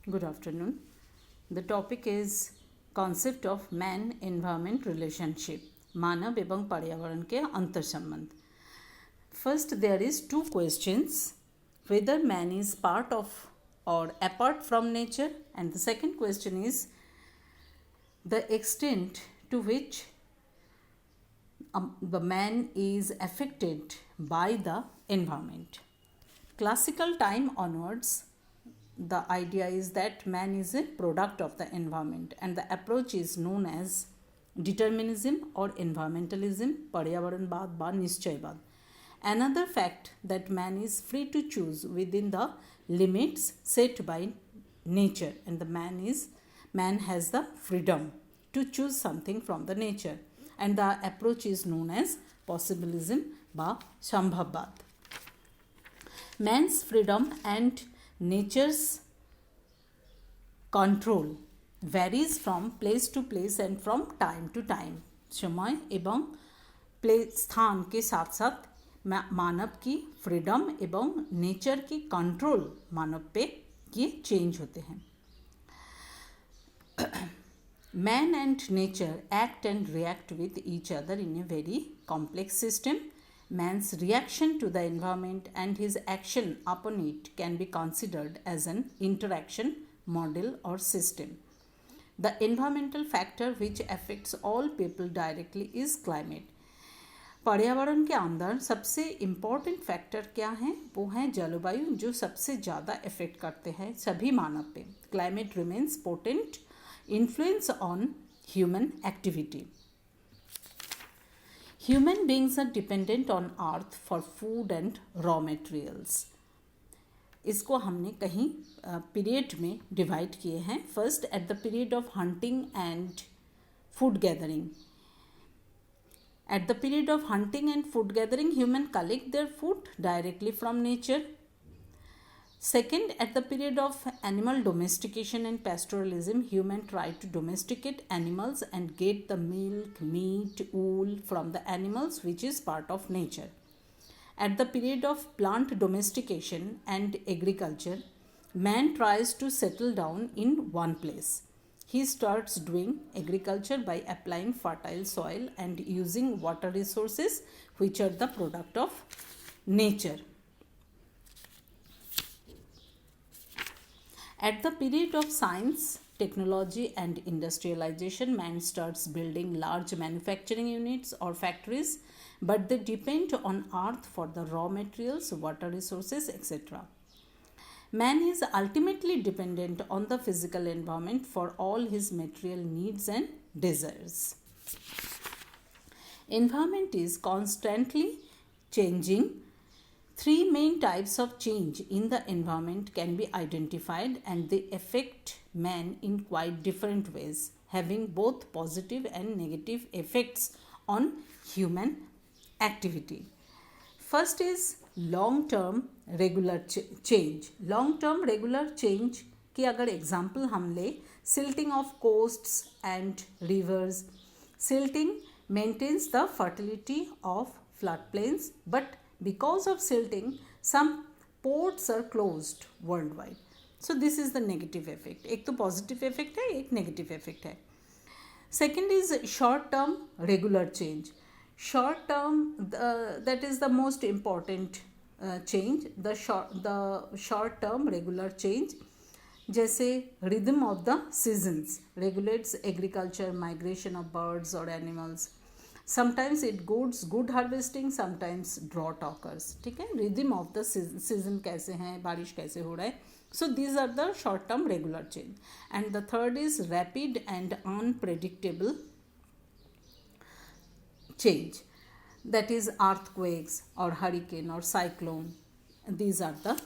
Good afternoon. The topic is concept of man environment relationship. मानव एवं पर्यावरण के अंतर संबंध. First, there is two questions: whether man is part of or apart from nature, and the second question is the extent to which the man is affected by the environment. Classical time onwards, the idea is that man is a product of the environment, and the approach is known as determinism or environmentalism, पर्यावरणवाद व निश्चयवाद. Another fact that man is free to choose within the limits set by nature, and the man has the freedom to choose something from the nature, and the approach is known as possibilism व संभववाद. Man's freedom and nature's control varies from place to place and from time to time. समय एवं स्थान के साथ साथ मानव की freedom एवं nature की कंट्रोल मानव पे ये चेंज होते हैं. Man and nature act and react with each other in a very complex system. Man's reaction to the environment and his action upon it can be considered as an interaction model or system. The environmental factor which affects all people directly is climate. पर्यावरण के अंदर सबसे important factor क्या है? वो है जलवायु, जो सबसे ज़्यादा इफेक्ट करते हैं सभी मानव पे. Climate remains potent influence on human activity. Human beings are dependent on earth for food and raw materials. इसको हमने कहीं पीरियड में डिवाइड किए हैं. First, at the period of hunting and food gathering. At the period of hunting and food gathering, humans collect their food directly from nature. Second, at the period of animal domestication and pastoralism, humans try to domesticate animals and get the milk, meat, wool from the animals, which is part of nature. At the period of plant domestication and agriculture, man tries to settle down in one place. He starts doing agriculture by applying fertile soil and using water resources, which are the product of nature. At the period of science, technology and industrialization, man starts building large manufacturing units or factories, but they depend on earth for the raw materials, water resources, etc. Man is ultimately dependent on the physical environment for all his material needs and desires. Environment is constantly changing. Three main types of change in the environment can be identified, and they affect man in quite different ways, having both positive and negative effects on human activity. First is long-term regular change. Long-term regular change की अगर example हम ले, silting of coasts and rivers. Silting maintains the fertility of floodplains, but because of silting, some ports are closed worldwide. So this is the negative effect. एक तो positive effect है, एक negative effect है. Second is short term regular change. Short term, that is the most important change. The short term regular change, जैसे rhythm of the seasons regulates agriculture, migration of birds or animals. Sometimes it goes good harvesting, sometimes drought occurs. ठीक है, rhythm of the season कैसे हैं, बारिश कैसे हो रहा है. So these are the short term regular change. And the third is rapid and unpredictable change, that is earthquakes or hurricane or cyclone. These are the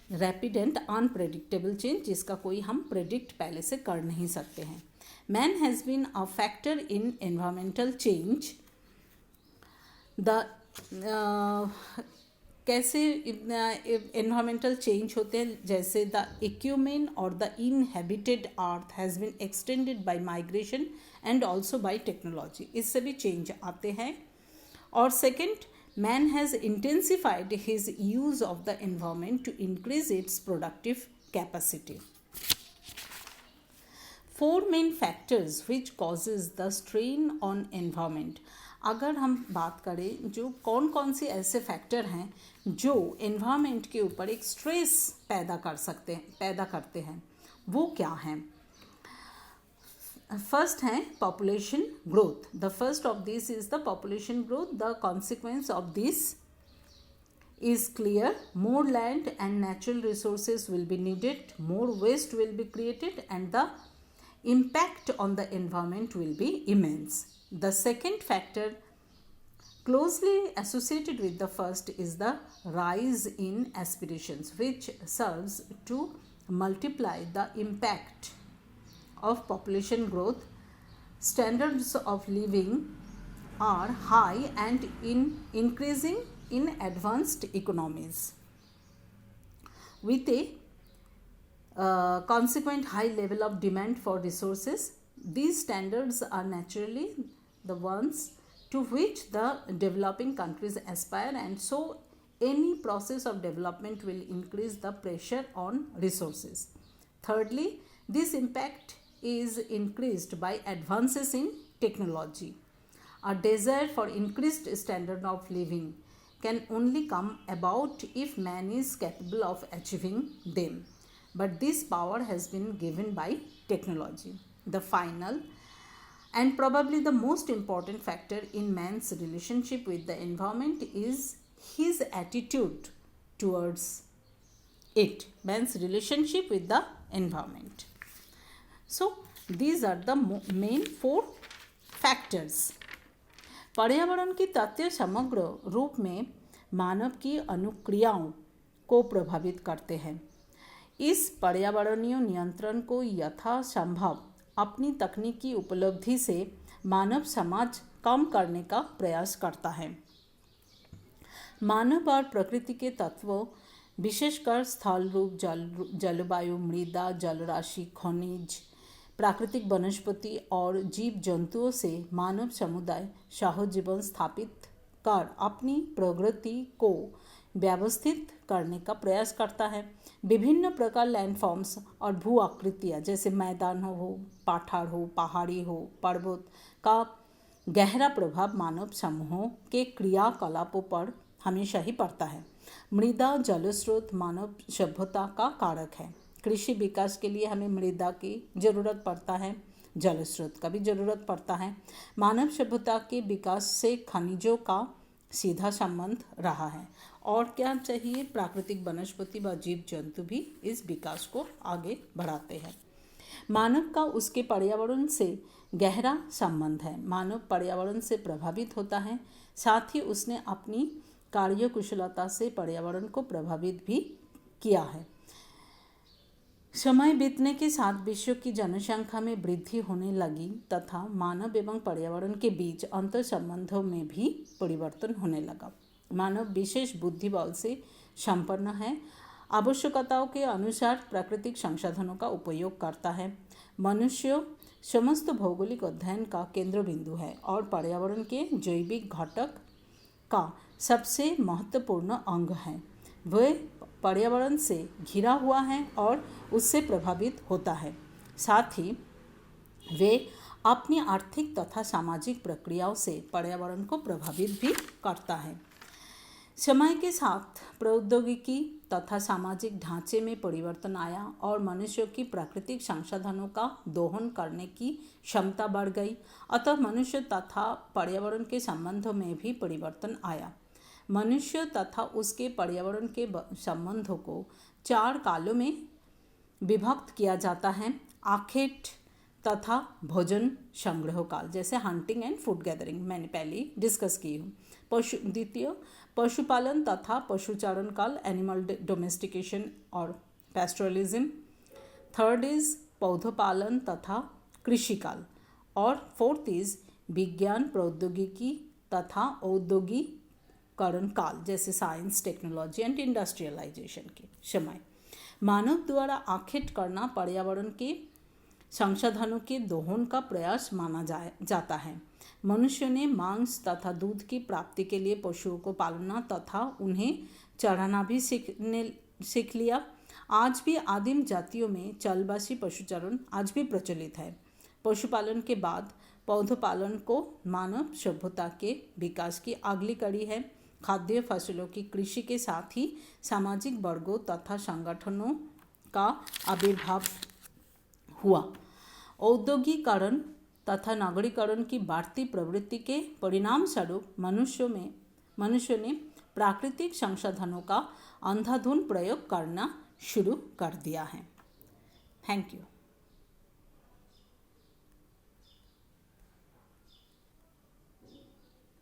rapid and unpredictable change जिसका कोई हम predict पहले से कर नहीं सकते हैं. Man has been a factor in environmental change. कैसे environmental change होते हैं, जैसे the ecumen or the inhabited earth has been extended by migration and also by technology. इससे भी change आते हैं. और second, man has intensified his use of the environment to increase its productive capacity. 4 main factors which causes the strain on environment. अगर हम बात करें जो कौन कौन से ऐसे फैक्टर हैं जो एनवायरनमेंट के ऊपर एक स्ट्रेस पैदा करते हैं, वो क्या हैं? फर्स्ट है population growth. The first of this is the population growth. The consequence of this is clear. More land and natural resources will be needed, more waste will be created, and the impact on the environment will be immense. The second factor closely associated with the first is the rise in aspirations, which serves to multiply the impact of population growth. Standards of living are high and increasing in advanced economies, with a consequent high level of demand for resources. These standards are naturally the ones to which the developing countries aspire, and so any process of development will increase the pressure on resources. Thirdly, this impact is increased by advances in technology. A desire for increased standard of living can only come about if man is capable of achieving them, but this power has been given by technology. The final and probably the most important factor in man's relationship with the environment is his attitude towards it. Man's relationship with the environment. So these are the main 4 factors. पर्यावरण की तथ्य समग्र रूप में मानव की अनुक्रियाओं को प्रभावित करते हैं। इस पर्यावरणीय नियंत्रण को यथासंभव अपनी तकनीकी उपलब्धि से मानव समाज कम करने का प्रयास करता है। मानव और प्रकृति के तत्वों, विशेषकर स्थल रूप, जलवायु, मृदा, जलराशि, खनिज, प्राकृतिक वनस्पति और जीव जंतुओं से मानव समुदाय सहजीवन स्थापित कर अपनी प्रगति को व्यवस्थित करने का प्रयास करता है। विभिन्न प्रकार लैंडफॉर्म्स और भू आकृतियाँ जैसे मैदान हो, पठार हो, पहाड़ी हो, पर्वत का गहरा प्रभाव मानव समूहों के क्रियाकलापों पर हमेशा ही पड़ता है। मृदा जलस्रोत मानव सभ्यता का कारक है। कृषि विकास के लिए हमें मृदा की ज़रूरत पड़ता है, जल स्रोत का भी ज़रूरत पड़ता है। मानव सभ्यता के विकास से खनिजों का सीधा संबंध रहा है। और क्या चाहिए? प्राकृतिक वनस्पति व जीव जंतु भी इस विकास को आगे बढ़ाते हैं। मानव का उसके पर्यावरण से गहरा संबंध है। मानव पर्यावरण से प्रभावित होता है, साथ ही उसने अपनी कार्यकुशलता से पर्यावरण को प्रभावित भी किया है। समय बीतने के साथ विश्व की जनसंख्या में वृद्धि होने लगी तथा मानव एवं पर्यावरण के बीच अंतर संबंधों में भी परिवर्तन होने लगा। मानव विशेष बुद्धिबल से संपन्न है, आवश्यकताओं के अनुसार प्राकृतिक संसाधनों का उपयोग करता है। मनुष्य समस्त भौगोलिक अध्ययन का केंद्र बिंदु है और पर्यावरण के जैविक घटक का सबसे महत्वपूर्ण अंग है। वह पर्यावरण से घिरा हुआ है और उससे प्रभावित होता है। साथ ही वे अपनी आर्थिक तथा सामाजिक प्रक्रियाओं से पर्यावरण को प्रभावित भी करता है। समय के साथ प्रौद्योगिकी तथा सामाजिक ढांचे में परिवर्तन आया और मनुष्य की प्राकृतिक संसाधनों का दोहन करने की क्षमता बढ़ गई। अतः मनुष्य तथा पर्यावरण के संबंधों में भी परिवर्तन आया। मनुष्य तथा उसके पर्यावरण के संबंधों को 4 कालों में विभक्त किया जाता है। आखेट तथा भोजन संग्रह काल, जैसे हंटिंग एंड फूड गैदरिंग मैंने पहले डिस्कस की हूँ। द्वितीय पशुपालन तथा पशुचारण काल, एनिमल डोमेस्टिकेशन और पैस्टोरलिज्म। थर्ड इज पौधोपालन तथा कृषि काल। और फोर्थ इज विज्ञान प्रौद्योगिकी तथा औद्योगिकरण काल, जैसे साइंस, टेक्नोलॉजी एंड इंडस्ट्रियलाइजेशन के समय। मानव द्वारा आखेट करना पर्यावरण के संसाधनों के दोहन का प्रयास माना जाता है। मनुष्य ने मांस तथा दूध की प्राप्ति के लिए पशुओं को पालना तथा उन्हें चराना भी सीख लिया। आज भी आदिम जातियों में चालबासी पशुचारण आज भी प्रचलित है। पशुपालन के बाद पौधोपालन को मानव सभ्यता के विकास की अगली कड़ी है। खाद्य फसलों की कृषि के साथ ही सामाजिक वर्गों तथा संगठनों का आविर्भाव हुआ। औद्योगिकरण तथा नागरीकरण की बढ़ती प्रवृत्ति के परिणाम स्वरूप मनुष्य ने प्राकृतिक संसाधनों का अंधाधुंध प्रयोग करना शुरू कर दिया है। Thank you.